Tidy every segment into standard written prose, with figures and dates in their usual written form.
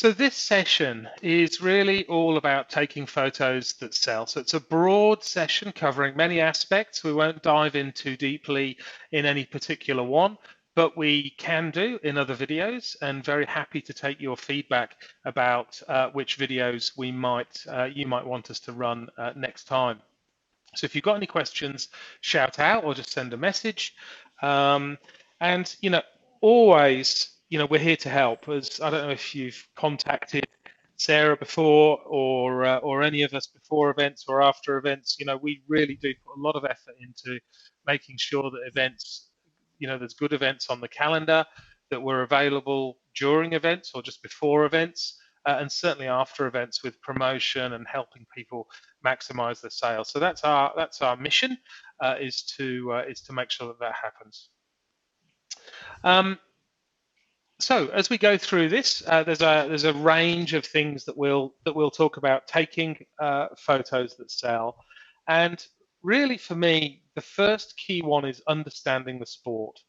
So this session is really all about taking photos that sell. So it's a broad session covering many aspects. We won't dive in too deeply in any particular one, but we can do in other videos, and very happy to take your feedback about which videos you might want us to run next time. So if you've got any questions, shout out or just send a message. And always, we're here to help. As I don't know if you've contacted Sarah before, or any of us before events or after events. We really do put a lot of effort into making sure that events, there's good events on the calendar, that we're available during events or just before events, and certainly after events with promotion and helping people maximize their sales. So that's our mission, is to make sure that that happens. So as we go through this, there's a range of things that we'll talk about taking photos that sell, and really for me, the first key one is understanding the sport.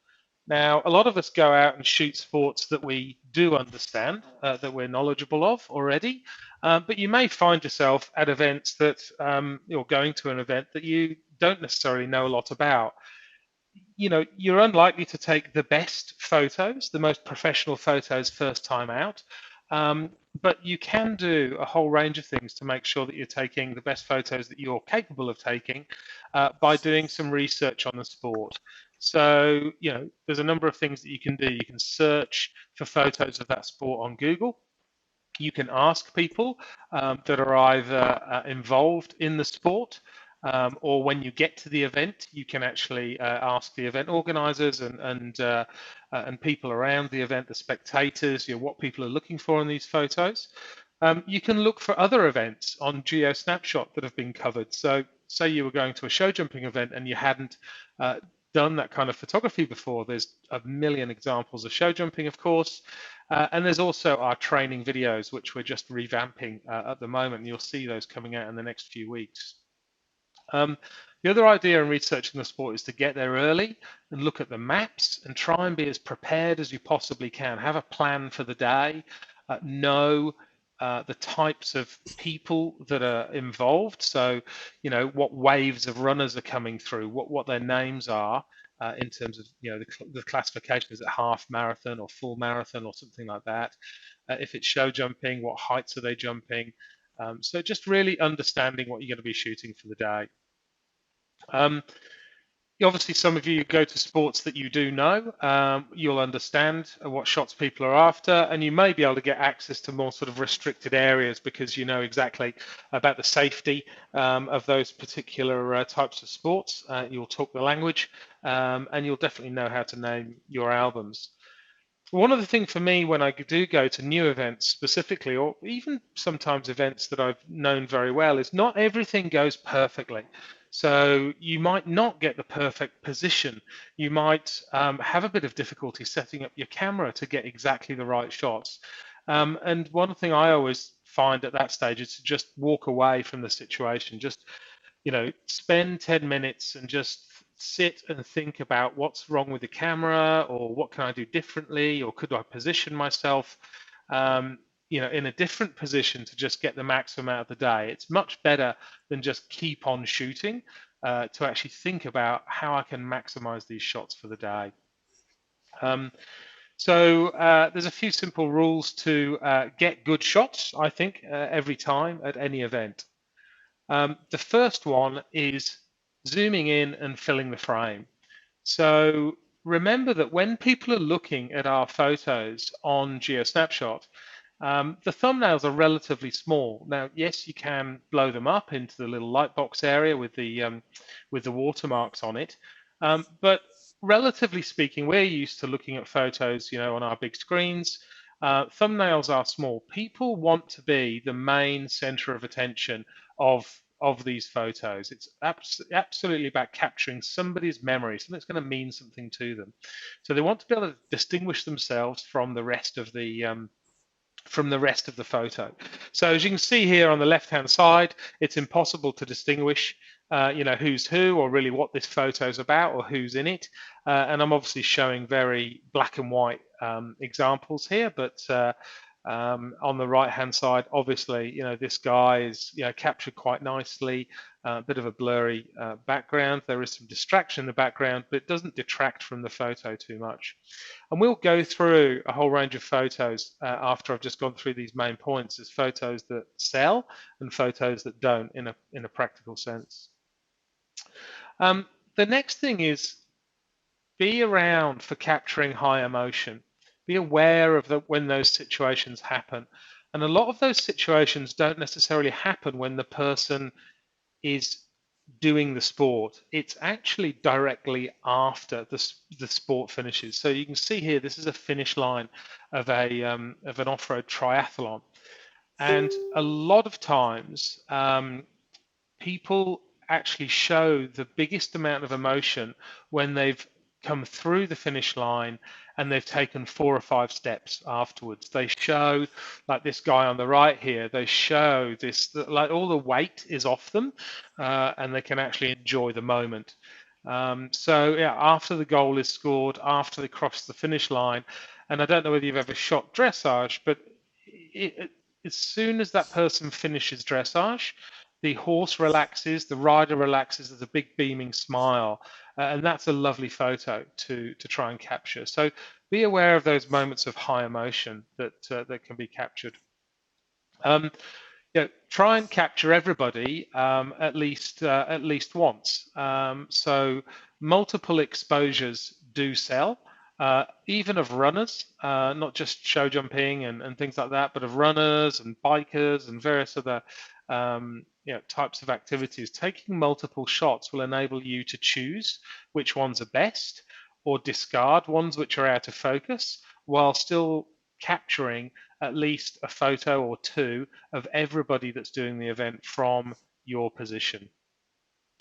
Now, a lot of us go out and shoot sports that we do understand, that we're knowledgeable of already, but you may find yourself at events that you're going to an event that you don't necessarily know a lot about. You're unlikely to take the best photos, the most professional photos first time out, but you can do a whole range of things to make sure that you're taking the best photos that you're capable of taking by doing some research on the sport. So, there's a number of things that you can do. You can search for photos of that sport on Google. You can ask people that are either involved in the sport, or when you get to the event, you can actually ask the event organizers and people around the event, the spectators, what people are looking for in these photos. You can look for other events on GeoSnapshot that have been covered. So say you were going to a show jumping event and you hadn't done that kind of photography before. There's a million examples of show jumping, of course, and there's also our training videos, which we're just revamping at the moment, and you'll see those coming out in the next few weeks. The other idea in researching the sport is to get there early and look at the maps and try and be as prepared as you possibly can. Have a plan for the day, know the types of people that are involved. So, what waves of runners are coming through, what their names are in terms of, the classification. Is it half marathon or full marathon or something like that? If it's show jumping, what heights are they jumping? So just really understanding what you're going to be shooting for the day. Obviously, some of you go to sports that you do know. You'll understand what shots people are after, and you may be able to get access to more sort of restricted areas because you know exactly about the safety of those particular types of sports. You'll talk the language, and you'll definitely know how to name your albums. One of the things for me when I do go to new events specifically, or even sometimes events that I've known very well, is not everything goes perfectly. So you might not get the perfect position. You might have a bit of difficulty setting up your camera to get exactly the right shots. And one thing I always find at that stage is to just walk away from the situation. Just, spend 10 minutes and just sit and think about what's wrong with the camera, or what can I do differently, or could I position myself in a different position to just get the maximum out of the day. It's much better than just keep on shooting, to actually think about how I can maximize these shots for the day. So there's a few simple rules to get good shots, I think, every time at any event. The first one is zooming in and filling the frame. So remember that when people are looking at our photos on GeoSnapshot, the thumbnails are relatively small. Now, yes, you can blow them up into the little lightbox area with the watermarks on it, but relatively speaking, we're used to looking at photos, on our big screens. Thumbnails are small. People want to be the main center of attention of these photos. It's absolutely about capturing somebody's memory, something that's going to mean something to them. So they want to be able to distinguish themselves from the rest of the photo. So as you can see here on the left-hand side, it's impossible to distinguish, who's who, or really what this photo is about, or who's in it. And I'm obviously showing very black and white examples here, but On the right hand side, obviously, this guy is captured quite nicely. A bit of a blurry background. There is some distraction in the background, but it doesn't detract from the photo too much. And we'll go through a whole range of photos after I've just gone through these main points. There's photos that sell and photos that don't in a practical sense. The next thing is be around for capturing high emotion. Be aware of when those situations happen. And a lot of those situations don't necessarily happen when the person is doing the sport. It's actually directly after the sport finishes. So you can see here, this is a finish line of an off-road triathlon. And a lot of times, people actually show the biggest amount of emotion when they've come through the finish line and they've taken 4 or 5 steps afterwards. They show, like this guy on the right here, they show this, like all the weight is off them and they can actually enjoy the moment. So yeah, after the goal is scored, after they cross the finish line, and I don't know whether you've ever shot dressage, but as soon as that person finishes dressage, the horse relaxes, the rider relaxes, there's a big beaming smile, and that's a lovely photo to try and capture. So be aware of those moments of high emotion that can be captured. Try and capture everybody at least once. So multiple exposures do sell. Even of runners, not just show jumping and things like that, but of runners and bikers and various other types of activities. Taking multiple shots will enable you to choose which ones are best or discard ones which are out of focus while still capturing at least a photo or two of everybody that's doing the event from your position.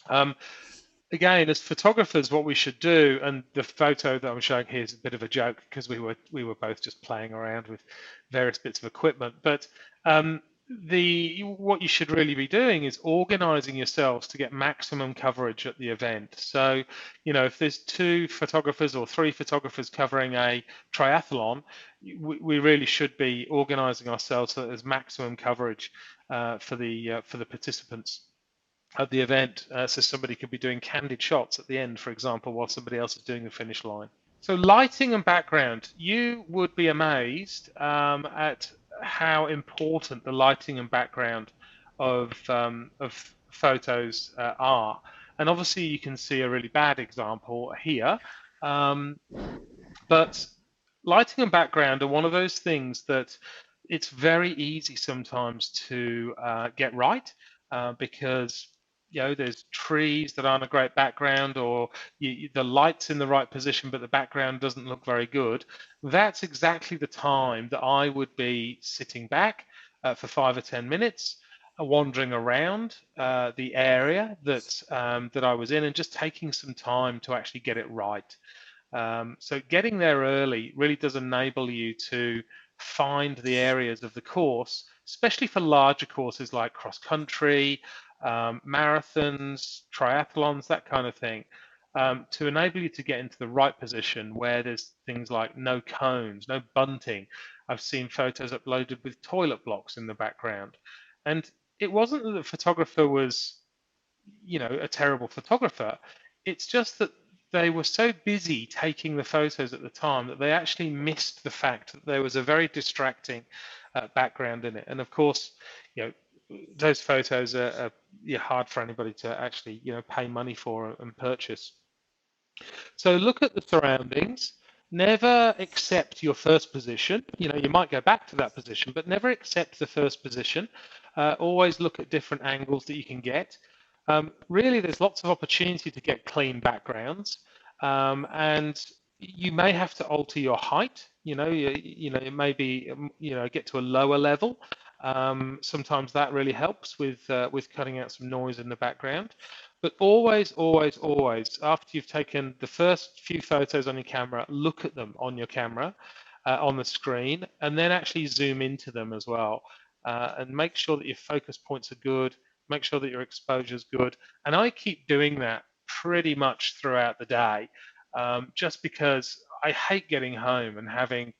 Again, as photographers, what we should do, and the photo that I'm showing here is a bit of a joke because we were both just playing around with various bits of equipment. But what you should really be doing is organizing yourselves to get maximum coverage at the event. So, if there's 2 photographers or 3 photographers covering a triathlon, we really should be organizing ourselves so that there's maximum coverage for the participants at the event, so somebody could be doing candid shots at the end, for example, while somebody else is doing the finish line. So lighting and background, you would be amazed at how important the lighting and background of photos are. And obviously you can see a really bad example here, but lighting and background are one of those things that it's very easy sometimes to get right because there's trees that aren't a great background, or the light's in the right position, but the background doesn't look very good. That's exactly the time that I would be sitting back for 5 or 10 minutes, wandering around the area that I was in, and just taking some time to actually get it right. So getting there early really does enable you to find the areas of the course, especially for larger courses like cross country, marathons, triathlons, that kind of thing, to enable you to get into the right position where there's things like no cones, no bunting. I've seen photos uploaded with toilet blocks in the background. And it wasn't that the photographer was, a terrible photographer. It's just that they were so busy taking the photos at the time that they actually missed the fact that there was a very distracting background in it. And of course, those photos are hard for anybody to actually pay money for and purchase. So look at the surroundings. Never accept your first position. You might go back to that position, but never accept the first position. Always look at different angles that you can get. Really, there's lots of opportunity to get clean backgrounds, and you may have to alter your height. It may be get to a lower level. Sometimes that really helps with cutting out some noise in the background. But always, always, always, after you've taken the first few photos on your camera, look at them on your camera, on the screen, and then actually zoom into them as well. And make sure that your focus points are good, make sure that your exposure is good. And I keep doing that pretty much throughout the day, just because I hate getting home and having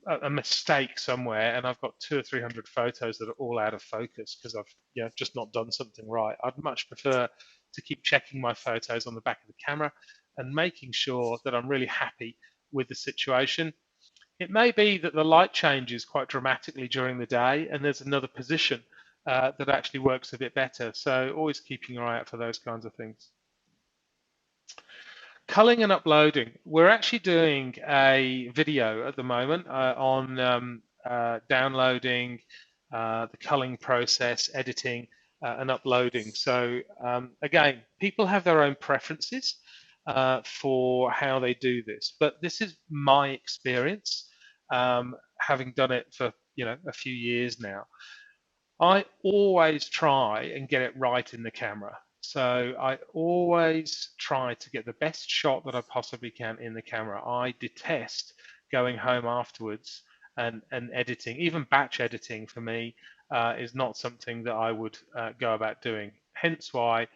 a mistake somewhere, and I've got 200 or 300 photos that are all out of focus because I've just not done something right. I'd much prefer to keep checking my photos on the back of the camera and making sure that I'm really happy with the situation. It may be that the light changes quite dramatically during the day, and there's another position that actually works a bit better. So always keeping your eye out for those kinds of things. Culling and uploading. We're actually doing a video at the moment on downloading, the culling process, editing, and uploading. So again, people have their own preferences for how they do this, but this is my experience, having done it for a few years now. I always try and get it right in the camera. So I always try to get the best shot that I possibly can in the camera. I detest going home afterwards and editing. Even batch editing for me is not something that I would go about doing. Hence why,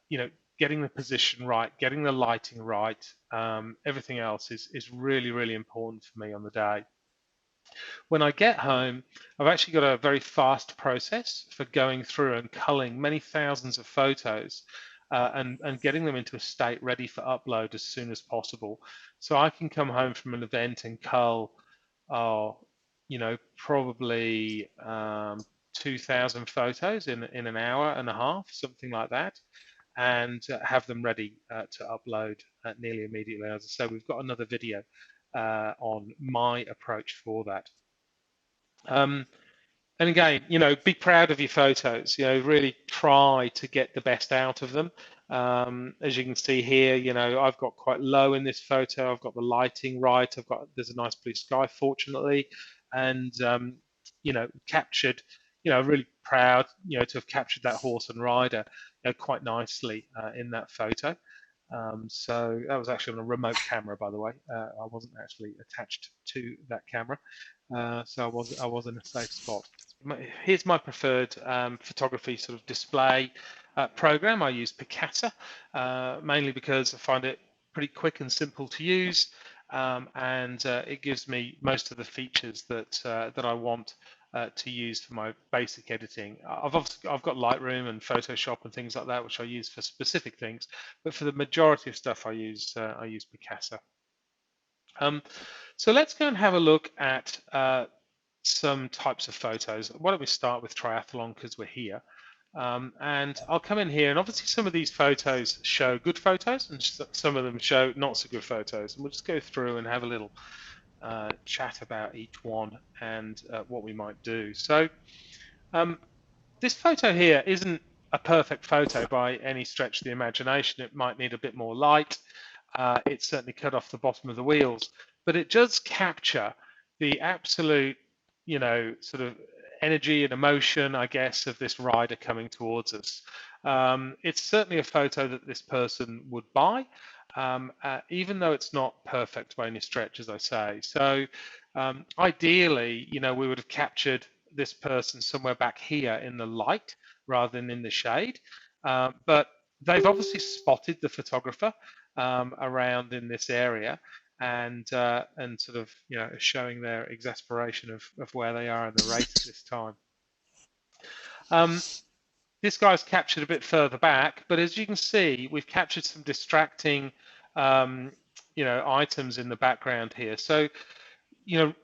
you know, getting the position right, getting the lighting right, everything else is really, really important for me on the day. When I get home, I've actually got a very fast process for going through and culling many thousands of photos and getting them into a state ready for upload as soon as possible. So I can come home from an event and cull, oh, probably 2,000 photos in an hour and a half, something like that, and have them ready to upload nearly immediately. As I say, we've got another video on my approach for that. And again, be proud of your photos. Really try to get the best out of them. As you can see here, I've got quite low in this photo. I've got the lighting right. There's a nice blue sky, fortunately, and captured. Really proud, to have captured that horse and rider, quite nicely in that photo. So that was actually on a remote camera, by the way. I wasn't actually attached to that camera, so I was in a safe spot. Here's my preferred photography sort of display program. I use Picasa mainly because I find it pretty quick and simple to use, and it gives me most of the features that I want to use for my basic editing. I've got Lightroom and Photoshop and things like that, which I use for specific things, but for the majority of stuff I use Picasa. So let's go and have a look at some types of photos. Why don't we start with triathlon because we're here. And I'll come in here, and obviously some of these photos show good photos and some of them show not so good photos. And we'll just go through and have a little chat about each one and what we might do. So this photo here isn't a perfect photo by any stretch of the imagination. It might need a bit more light. It's certainly cut off the bottom of the wheels, but it does capture the absolute, sort of energy and emotion, I guess, of this rider coming towards us. It's certainly a photo that this person would buy, even though it's not perfect by any stretch, as I say. So ideally, we would have captured this person somewhere back here in the light rather than in the shade. But they've obviously spotted the photographer around in this area and sort of showing their exasperation of where they are in the race at this time. This guy's captured a bit further back, but as you can see, we've captured some distracting items in the background here. So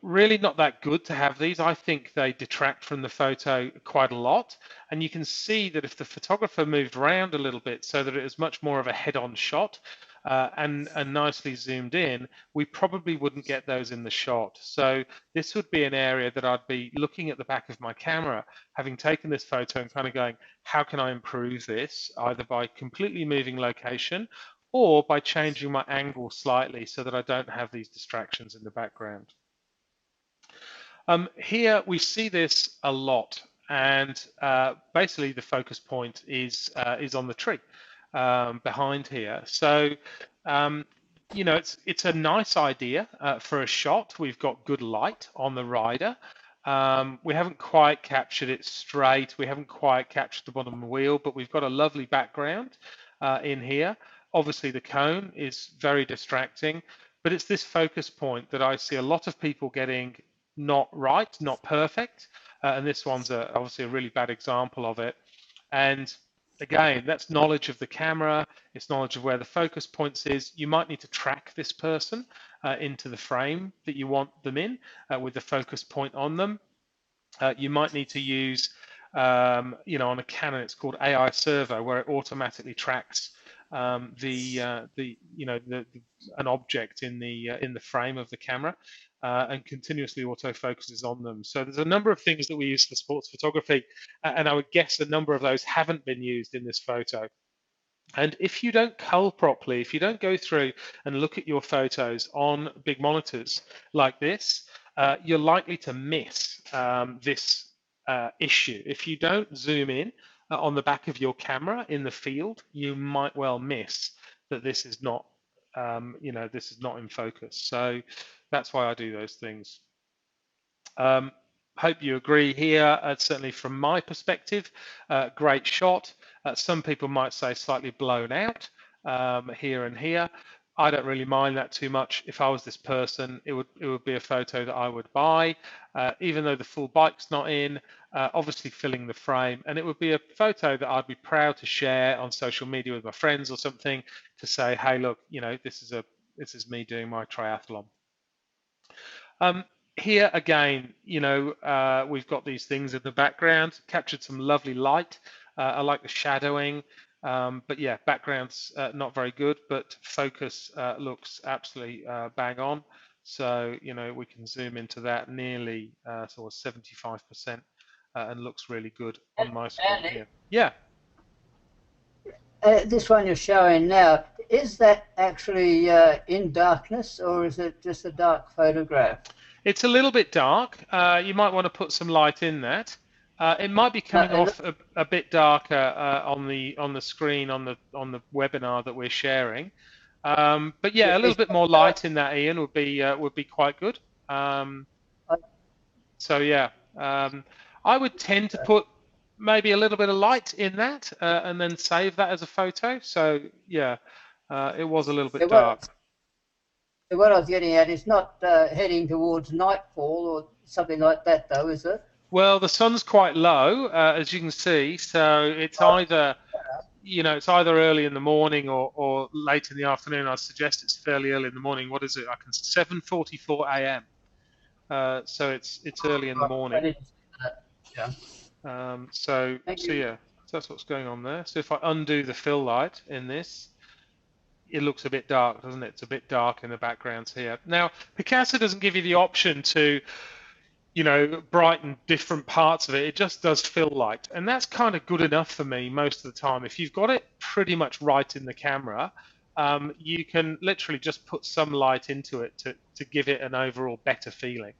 really not that good to have these. I think they detract from the photo quite a lot. And you can see that if the photographer moved around a little bit so that it was much more of a head-on shot and nicely zoomed in, we probably wouldn't get those in the shot. So this would be an area that I'd be looking at the back of my camera, having taken this photo and kind of going, how can I improve this? Either by completely moving location or by changing my angle slightly so that I don't have these distractions in the background. Here we see this a lot, and basically the focus point is on the tree behind here. So it's a nice idea for a shot. We've got good light on the rider. We haven't quite captured it straight. We haven't quite captured the bottom of the wheel, but we've got a lovely background in here. Obviously, the cone is very distracting. but it's this focus point that I see a lot of people getting not right, not perfect, and this one's obviously a really bad example of it. And again, that's knowledge of the camera, it's knowledge of where the focus points is. You might need to track this person into the frame that you want them in with the focus point on them. You might need to use, on a Canon, it's called AI Servo, where it automatically tracks an object in the frame of the camera and continuously autofocuses on them. So there's a number of things that we use for sports photography, and I would guess a number of those haven't been used in this photo. And if you don't cull properly, if you don't go through and look at your photos on big monitors like this, you're likely to miss this issue. If you don't zoom in on the back of your camera in the field, you might well miss that this is not, this is not in focus. So that's why I do those things. Hope you agree here. Certainly from my perspective, great shot. Some people might say slightly blown out here and here. I don't really mind that too much. If I was this person, it would be a photo that I would buy, even though the full bike's not in, obviously filling the frame, and it would be a photo that I'd be proud to share on social media with my friends or something to say, hey, look, this is me doing my triathlon. Here again, we've got these things in the background, captured some lovely light. I like the shadowing, but yeah, background's not very good, but focus looks absolutely bang on. So, we can zoom into that nearly sort of 75% and looks really good on my screen here. Yeah. This one you're showing now, is that actually in darkness, or is it just a dark photograph? It's a little bit dark. You might want to put some light in that. It might be coming off a bit darker on the screen on the webinar that we're sharing. But yeah, a little bit more light in that, Ian, would be quite good. So yeah, I would tend to put maybe a little bit of light in that and then save that as a photo. So yeah, it was a little bit dark. What I was getting at is not heading towards nightfall or something like that, though, is it? Well, the sun's quite low, as you can see, so it's either, it's either early in the morning or late in the afternoon. I suggest it's fairly early in the morning. What is it? 7:44 a.m. So it's early in the morning. Yeah. So yeah, so that's what's going on there. So if I undo the fill light in this, it looks a bit dark, doesn't it? It's a bit dark in the backgrounds here. Now, Picasa doesn't give you the option to, brighten different parts of it. It just does fill light. And that's kind of good enough for me most of the time. If you've got it pretty much right in the camera, you can literally just put some light into it to give it an overall better feeling.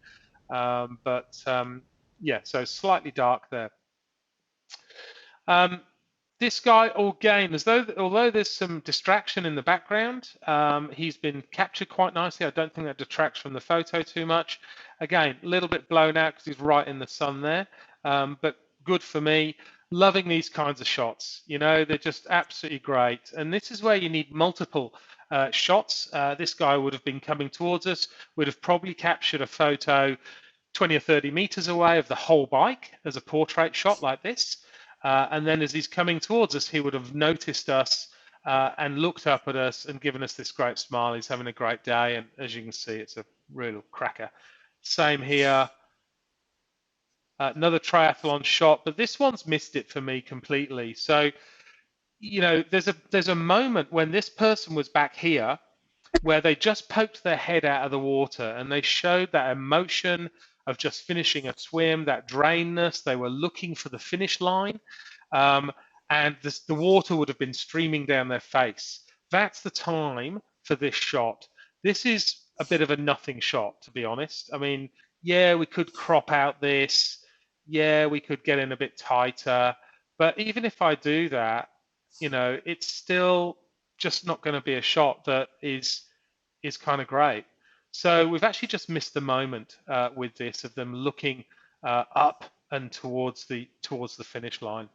Yeah, so slightly dark there. This guy, again, although there's some distraction in the background, he's been captured quite nicely. I don't think that detracts from the photo too much. Again, a little bit blown out because he's right in the sun there, but good for me. Loving these kinds of shots. They're just absolutely great. And this is where you need multiple shots. This guy would have been coming towards us, would have probably captured a photo 20 or 30 meters away of the whole bike as a portrait shot like this. And then as he's coming towards us, he would have noticed us and looked up at us and given us this great smile. He's having a great day. And as you can see, it's a real cracker. Same here. Another triathlon shot, but this one's missed it for me completely. So, there's a moment when this person was back here where they just poked their head out of the water and they showed that emotion of just finishing a swim, that drainness. They were looking for the finish line, and the water would have been streaming down their face. That's the time for this shot. This is a bit of a nothing shot, to be honest. I mean, yeah, we could crop out this. Yeah, we could get in a bit tighter. But even if I do that, it's still just not going to be a shot that is kind of great. So we've actually just missed the moment with this of them looking up and towards the finish line.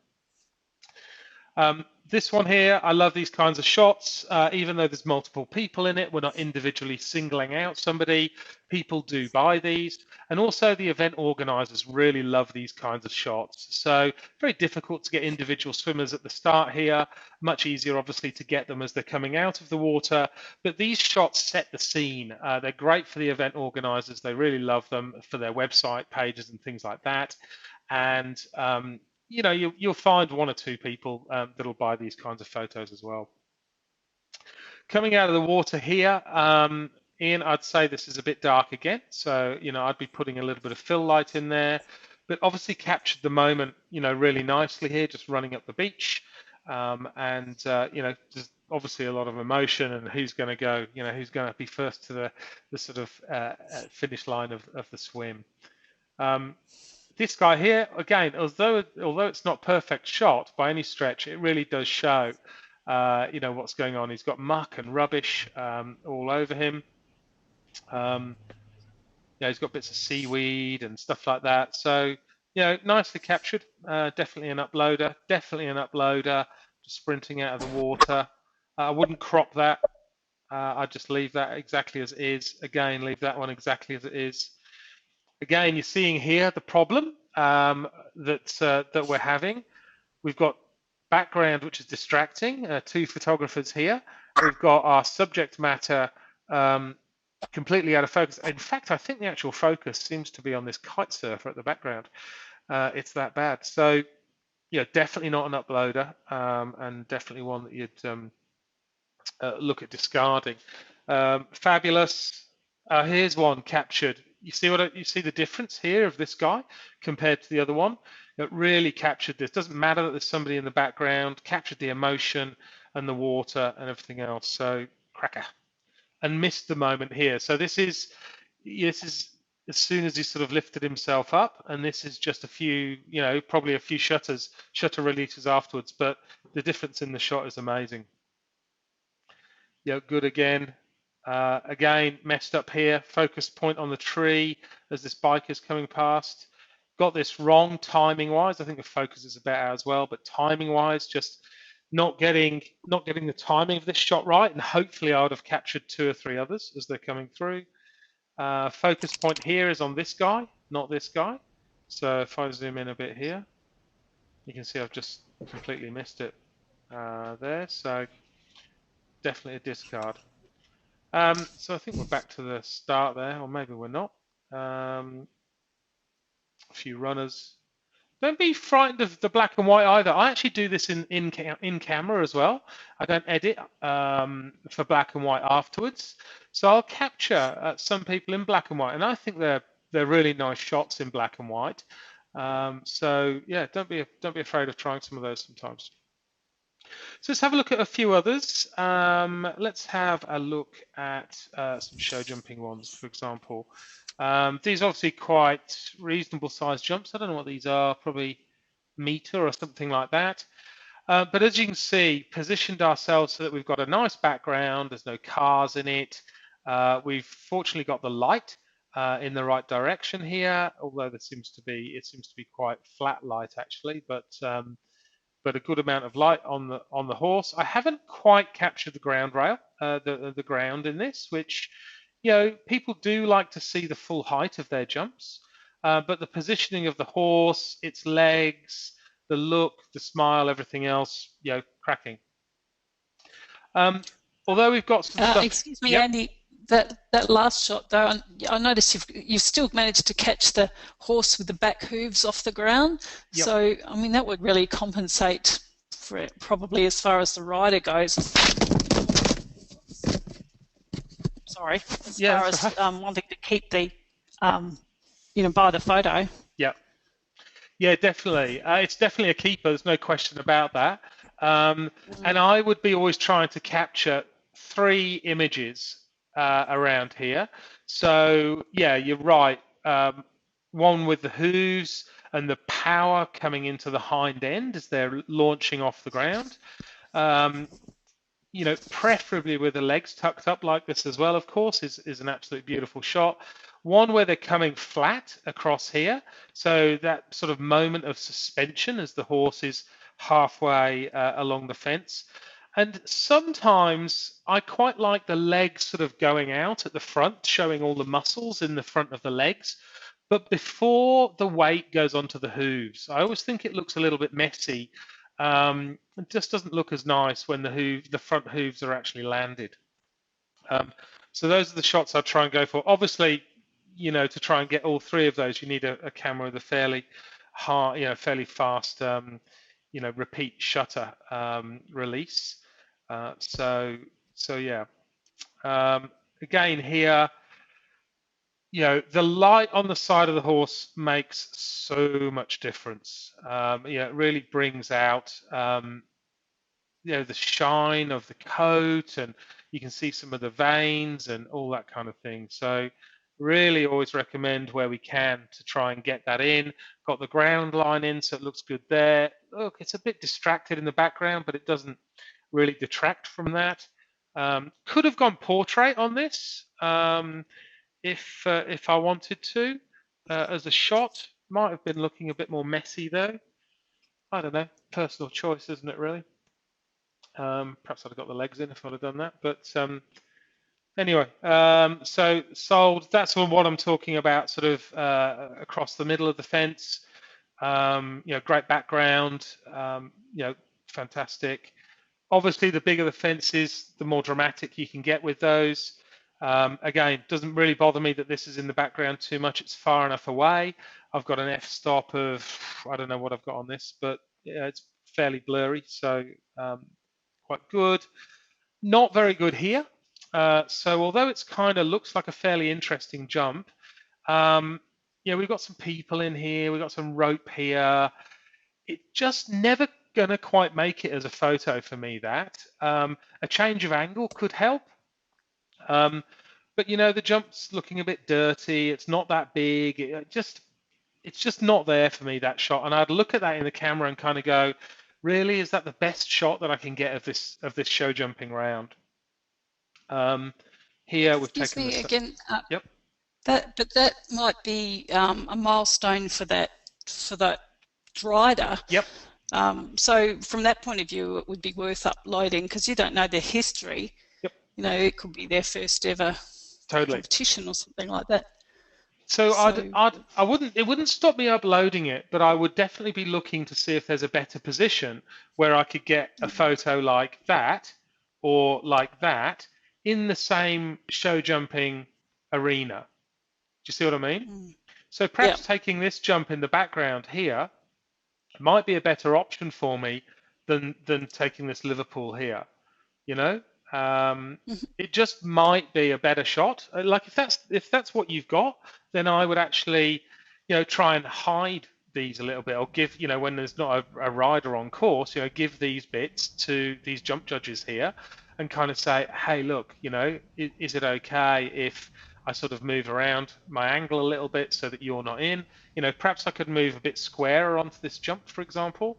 This one here, I love these kinds of shots. Even though there's multiple people in it, we're not individually singling out somebody. People do buy these. And also the event organizers really love these kinds of shots. So very difficult to get individual swimmers at the start here. Much easier, obviously, to get them as they're coming out of the water. But these shots set the scene. They're great for the event organizers. They really love them for their website pages and things like that. And you know, you'll find one or two people that'll buy these kinds of photos as well. Coming out of the water here, Ian, I'd say this is a bit dark again. So, you know, I'd be putting a little bit of fill light in there, but obviously captured the moment, you know, really nicely here, just running up the beach. You know, there's obviously a lot of emotion and who's going to go, you know, who's going to be first to the sort of finish line of the swim. This guy here, again, although it's not perfect shot by any stretch, it really does show, you know, what's going on. He's got muck and rubbish all over him. Yeah, he's got bits of seaweed and stuff like that. So, you know, nicely captured. Definitely an uploader. Definitely an uploader. Just sprinting out of the water. I wouldn't crop that. I'd just leave that exactly as it is. Again, leave that one exactly as it is. Again, you're seeing here the problem that we're having. We've got background, which is distracting, two photographers here. We've got our subject matter completely out of focus. In fact, I think the actual focus seems to be on this kite surfer at the background. It's that bad. So, yeah, definitely not an uploader, and definitely one that you'd look at discarding. Fabulous. Here's one captured. You see the difference here of this guy compared to the other one. It really captured this. Doesn't matter that there's somebody in the background. Captured the emotion and the water and everything else. So cracker. And missed the moment here. So this is as soon as he sort of lifted himself up, and this is just a few, you know, probably a few shutter releases afterwards. But the difference in the shot is amazing. Yeah, good again. Again, messed up here. Focus point on the tree as this bike is coming past. Got this wrong timing-wise. I think the focus is about out as well, but timing-wise, just not getting the timing of this shot right. And hopefully, I would have captured two or three others as they're coming through. Focus point here is on this guy, not this guy. So if I zoom in a bit here, you can see I've just completely missed it there. So definitely a discard. So I think we're back to the start there, or maybe we're not. A few runners. Don't be frightened of the black and white either. I actually do this in camera as well. I don't edit for black and white afterwards. So I'll capture some people in black and white, and I think they're really nice shots in black and white. So yeah, don't be afraid of trying some of those sometimes. So let's have a look at a few others. Let's have a look at some show jumping ones, for example. These are obviously quite reasonable sized jumps. I don't know what these are, probably meter or something like that. But as you can see, positioned ourselves so that we've got a nice background. There's no cars in it. We've fortunately got the light in the right direction here, although it seems to be quite flat light actually, but a good amount of light on the horse. I haven't quite captured the ground rail, the ground in this, which, you know, people do like to see the full height of their jumps, but the positioning of the horse, its legs, the look, the smile, everything else, you know, cracking. Although we've got some stuff. Excuse me, yep. Andy. That last shot though, I noticed you've still managed to catch the horse with the back hooves off the ground. Yep. So I mean that would really compensate for it, probably as far as the rider goes. Sorry, as far as wanting to keep the, you know, buy the photo. Yeah, yeah, definitely. It's definitely a keeper. There's no question about that. And I would be always trying to capture 3 images around here. So yeah, you're right. One with the hooves and the power coming into the hind end as they're launching off the ground. You know, preferably with the legs tucked up like this as well, of course, is an absolutely beautiful shot. One where they're coming flat across here. So that sort of moment of suspension as the horse is halfway along the fence. And sometimes I quite like the legs sort of going out at the front, showing all the muscles in the front of the legs, but before the weight goes onto the hooves. I always think it looks a little bit messy. It just doesn't look as nice when the front hooves are actually landed. So those are the shots I try and go for. Obviously, to try and get all three of those, you need a camera with a fairly hard, fairly fast, repeat shutter release. So yeah. Again here, the light on the side of the horse makes so much difference. It really brings out the shine of the coat, and you can see some of the veins and all that kind of thing. So really always recommend where we can to try and get that in. Got the ground line in, so it looks good there. Look, it's a bit distracted in the background, but it doesn't really detract from that. Could have gone portrait on this if I wanted to as a shot. Might have been looking a bit more messy though. I don't know, personal choice, isn't it really? Perhaps I'd have got the legs in if I'd have done that. But anyway, so sold. That's what I'm talking about, sort of across the middle of the fence. Great background. Fantastic. Obviously, the bigger the fence is, the more dramatic you can get with those. Again, doesn't really bother me that this is in the background too much. It's far enough away. I've got an f-stop of, I don't know what I've got on this, but it's fairly blurry, so quite good. Not very good here. So although it's kind of looks like a fairly interesting jump, we've got some people in here, we've got some rope here. It just never gonna quite make it as a photo for me, that. A change of angle could help. But the jump's looking a bit dirty, it's not that big, it's just not there for me, that shot. And I'd look at that in the camera and kind of go, really, is that the best shot that I can get of this show jumping round? Here we've Excuse taken me this. Again. Yep. That might be a milestone for that rider. Yep. So from that point of view, it would be worth uploading because you don't know their history. Yep. It could be their first ever competition or something like that. So I wouldn't. It wouldn't stop me uploading it, but I would definitely be looking to see if there's a better position where I could get a photo like that or like that in the same show jumping arena. Do you see what I mean? So perhaps taking this jump in the background here might be a better option for me than taking this Liverpool here. It just might be a better shot. Like if that's what you've got, then I would actually, try and hide these a little bit, or give, when there's not a rider on course, give these bits to these jump judges here, and kind of say, hey, look, is it okay if I sort of move around my angle a little bit so that you're not in? Perhaps I could move a bit squarer onto this jump, for example.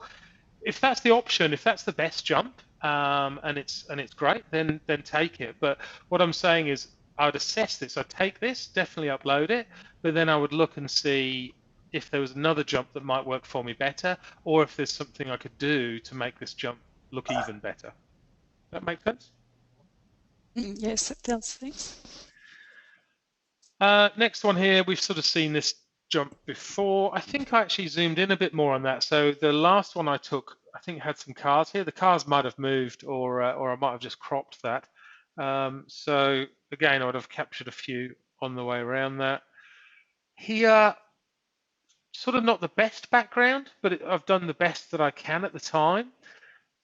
If that's the option, if that's the best jump, and it's great, then take it. But what I'm saying is, I would assess this. I'd take this, definitely upload it, but then I would look and see if there was another jump that might work for me better, or if there's something I could do to make this jump look even better. That make sense? Yes, it does. Thanks. Next one here, we've sort of seen this jump before. I think I actually zoomed in a bit more on that. So the last one I took, I think had some cars here. The cars might have moved, or I might have just cropped that. So again, I would have captured a few on the way around that. Here, sort of not the best background, but I've done the best that I can at the time.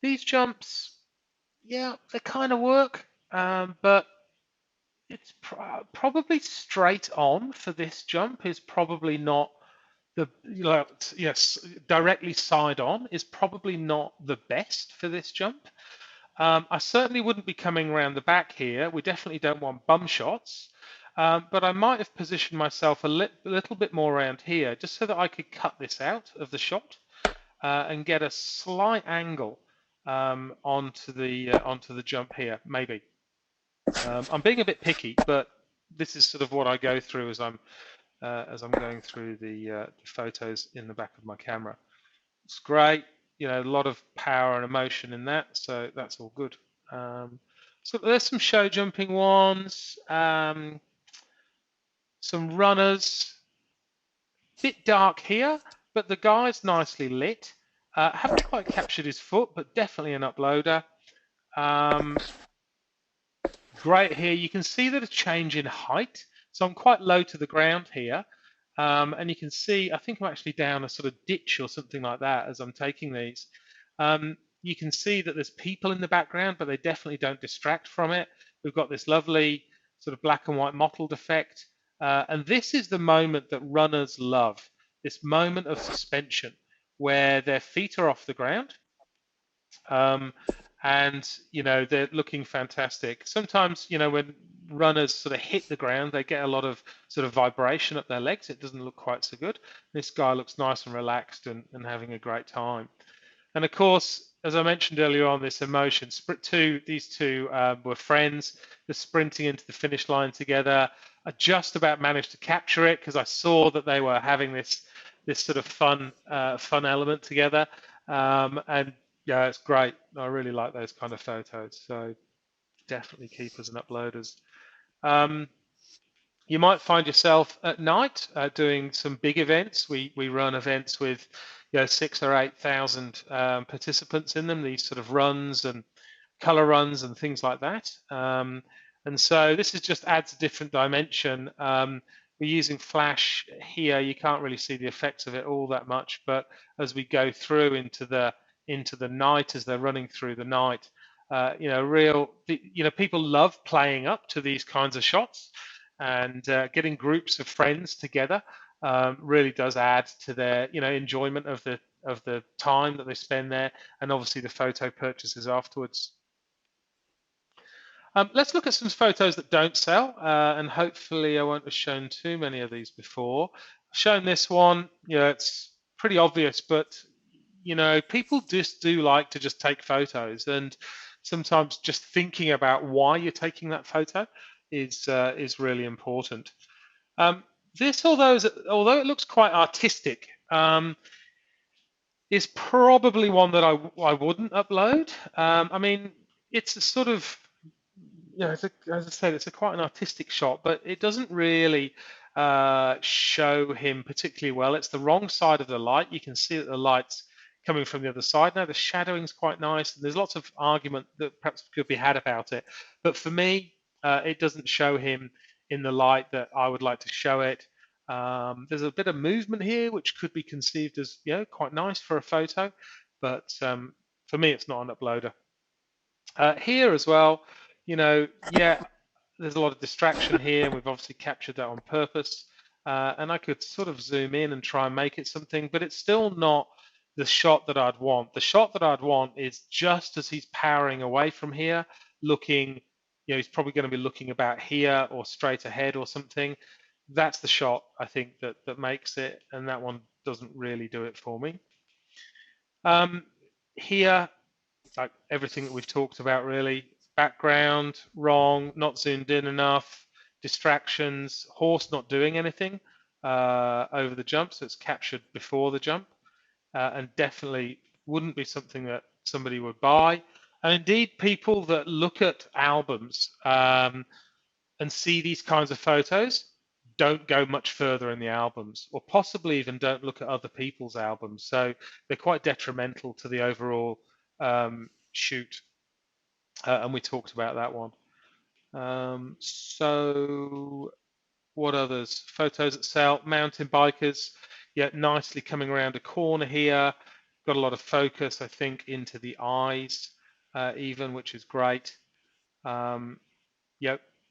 These jumps, yeah, they kind of work, but it's probably straight on for this jump is probably not the, yes, directly side on is probably not the best for this jump. I certainly wouldn't be coming around the back here. We definitely don't want bum shots, but I might have positioned myself a little bit more around here just so that I could cut this out of the shot and get a slight angle onto the jump here, maybe. I'm being a bit picky, but this is sort of what I go through as I'm going through the photos in the back of my camera. It's great. you know, a lot of power and emotion in that, so that's all good. So there's some show jumping ones, some runners, bit dark here, but the guy's nicely lit. Haven't quite captured his foot, but definitely an uploader. Great here. You can see that a change in height. So I'm quite low to the ground here. And you can see, I think I'm actually down a sort of ditch or something like that as I'm taking these. You can see that there's people in the background, but they definitely don't distract from it. We've got this lovely sort of black and white mottled effect. And this is the moment that runners love, this moment of suspension where their feet are off the ground. And you know, they're looking fantastic. Sometimes, you know, when runners sort of hit the ground, they get a lot of sort of vibration up their legs. It doesn't look quite so good. This guy looks nice and relaxed and having a great time. And of course, as I mentioned earlier on, this emotion, these two were friends. They're sprinting into the finish line together. I just about managed to capture it because I saw that they were having this sort of fun element together. And yeah, it's great. I really like those kind of photos. So definitely keepers and uploaders. You might find yourself at night doing some big events. We run events with 6,000 or 8,000 participants in them. These sort of runs and color runs and things like that. And so this is just adds a different dimension. We're using flash here. You can't really see the effects of it all that much, but as we go through into the night, as they're running through the night, people love playing up to these kinds of shots, and getting groups of friends together really does add to their enjoyment of the time that they spend there, and obviously the photo purchases afterwards. Let's look at some photos that don't sell, and hopefully I won't have shown too many of these before. I've shown this one. It's pretty obvious, but people just do like to just take photos, and sometimes just thinking about why you're taking that photo is really important. This, although it looks quite artistic, is probably one that I wouldn't upload. I mean, it's a sort of, as I said, it's quite an artistic shot, but it doesn't really show him particularly well. It's the wrong side of the light. You can see that the light's coming from the other side. Now the shadowing's quite nice, and there's lots of argument that perhaps could be had about it. But for me, it doesn't show him in the light that I would like to show it. There's a bit of movement here, which could be conceived as quite nice for a photo, but for me, it's not an uploader. Here as well, there's a lot of distraction here, and we've obviously captured that on purpose. And I could sort of zoom in and try and make it something, but it's still not the shot that I'd want. The shot that I'd want is just as he's powering away from here, looking, he's probably going to be looking about here or straight ahead or something. That's the shot, I think, that makes it, and that one doesn't really do it for me. Here, like everything that we've talked about, really. Background, wrong, not zoomed in enough, distractions, horse not doing anything over the jump, so it's captured before the jump, and definitely wouldn't be something that somebody would buy. And indeed, people that look at albums and see these kinds of photos don't go much further in the albums, or possibly even don't look at other people's albums. So they're quite detrimental to the overall shoot. And we talked about that one. So what others? Photos that sell. Mountain bikers, nicely coming around a corner here. Got a lot of focus, I think, into the eyes even, which is great.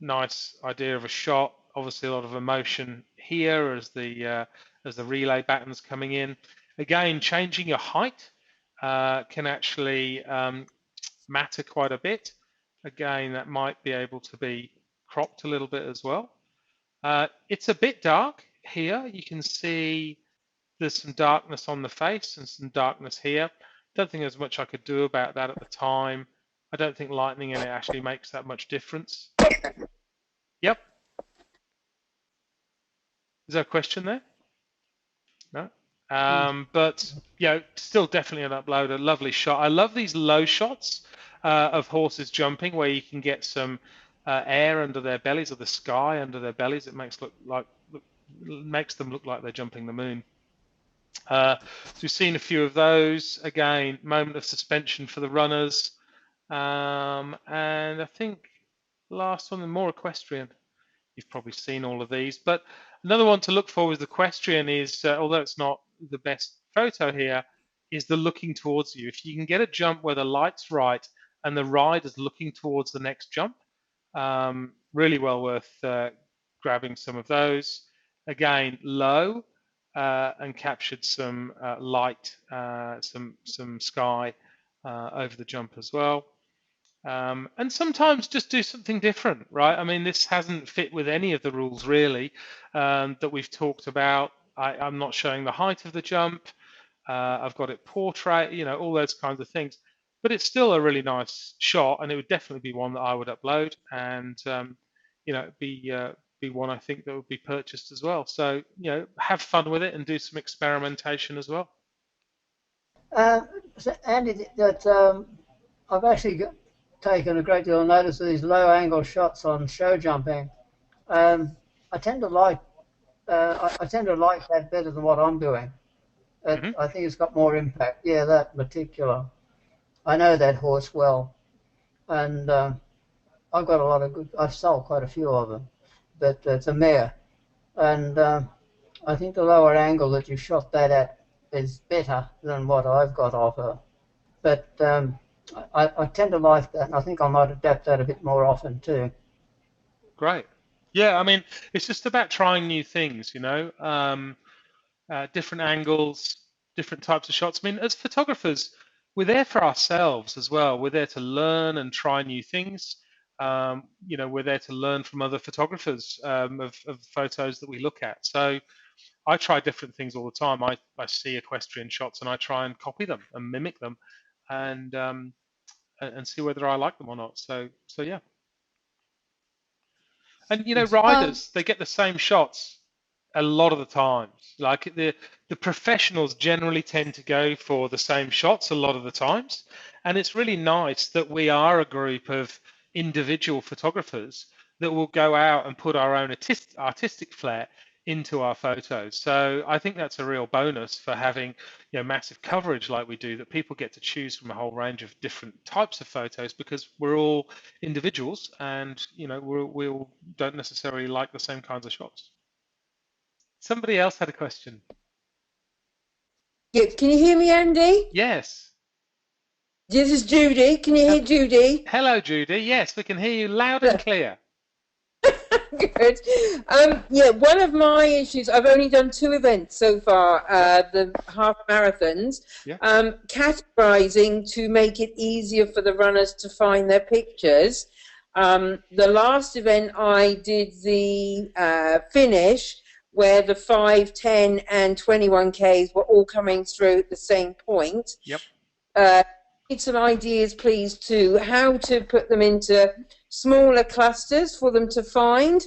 Nice idea of a shot. Obviously a lot of emotion here as the relay batten's coming in. Again, changing your height can actually matter quite a bit. Again, that might be able to be cropped a little bit as well. It's a bit dark here. You can see there's some darkness on the face and some darkness here. Don't think there's much I could do about that at the time. I don't think lightning in it actually makes that much difference. Yep. Is there a question there? No? But still definitely an upload. A lovely shot. I love these low shots of horses jumping where you can get some air under their bellies or the sky under their bellies. It makes them look like they're jumping the moon. So we've seen a few of those. Again, moment of suspension for the runners. And I think last one, the more equestrian. You've probably seen all of these, but another one to look for with the equestrian is, although it's not the best photo here, is the looking towards you. If you can get a jump where the light's right and the rider's looking towards the next jump, really well worth grabbing some of those. Again, low and captured some light, some sky over the jump as well. And sometimes just do something different, right? I mean, this hasn't fit with any of the rules really that we've talked about. I'm not showing the height of the jump. I've got it portrait, all those kinds of things. But it's still a really nice shot, and it would definitely be one that I would upload, and be one I think that would be purchased as well. So have fun with it and do some experimentation as well. So Andy, that I've actually taken a great deal of notice of these low angle shots on show jumping. I tend to like that better than what I'm doing. I think it's got more impact. Yeah, that particular. I know that horse well, and I've got a lot of good. I've sold quite a few of them, but it's a mare, and I think the lower angle that you shot that at is better than what I've got of her. But I tend to like that, and I think I might adapt that a bit more often too. Great. Yeah, I mean, it's just about trying new things, different angles, different types of shots. I mean, as photographers, we're there for ourselves as well. We're there to learn and try new things. We're there to learn from other photographers of photos that we look at. So I try different things all the time. I see equestrian shots and I try and copy them and mimic them, and see whether I like them or not. So yeah. And riders, they get the same shots a lot of the times. Like the professionals generally tend to go for the same shots a lot of the times, and it's really nice that we are a group of individual photographers that will go out and put our own artistic flair into our photos. So I think that's a real bonus for having massive coverage like we do, that people get to choose from a whole range of different types of photos, because we're all individuals, and we all don't necessarily like the same kinds of shots. Somebody else had a question. Yeah, can you hear me, Andy? Yes. This is Judy. Can you hear Judy? Hello, Judy. Yes, we can hear you loud and clear. Good. Yeah, one of my issues, I've only done 2 events so far, the half marathons, Yeah. Categorizing to make it easier for the runners to find their pictures. The last event I did the finish, where the 5, 10 and 21Ks were all coming through at the same point. Yep. Need some ideas, please, to how to put them into smaller clusters for them to find,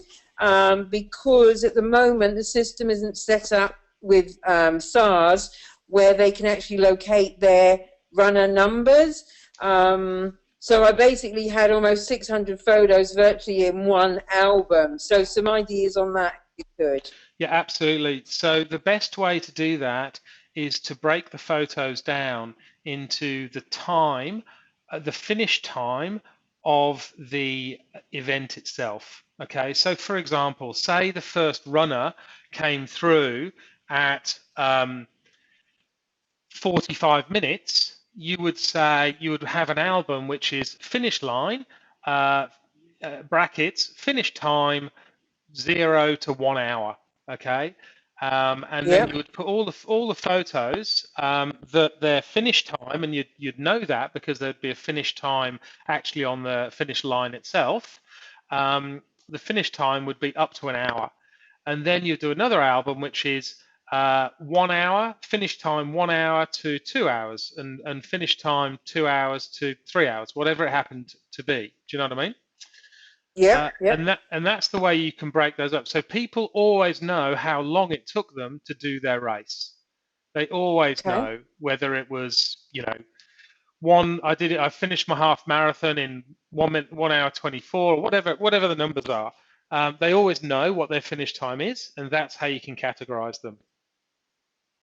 because at the moment the system isn't set up with SARS where they can actually locate their runner numbers. So I basically had almost 600 photos virtually in one album. So some ideas on that, if you could. Yeah, absolutely. So the best way to do that is to break the photos down into the time, the finish time of the event itself. Okay, so for example, say the first runner came through at 45 minutes, you would have an album which is finish line, brackets, finish time, 0 to 1 hour. Okay, and then you would put all the photos that their finish time, and you'd know that because there'd be a finish time actually on the finish line itself. The finish time would be up to an hour, and then you do another album which is 1 hour, finish time 1 hour to 2 hours, and finish time 2 hours to 3 hours, whatever it happened to be. Do you know what I mean? Yeah, and that's the way you can break those up. So people always know how long it took them to do their race. They always know whether it was, you know, I finished my half marathon in 1 hour 24, whatever the numbers are. They always know what their finish time is, and that's how you can categorize them.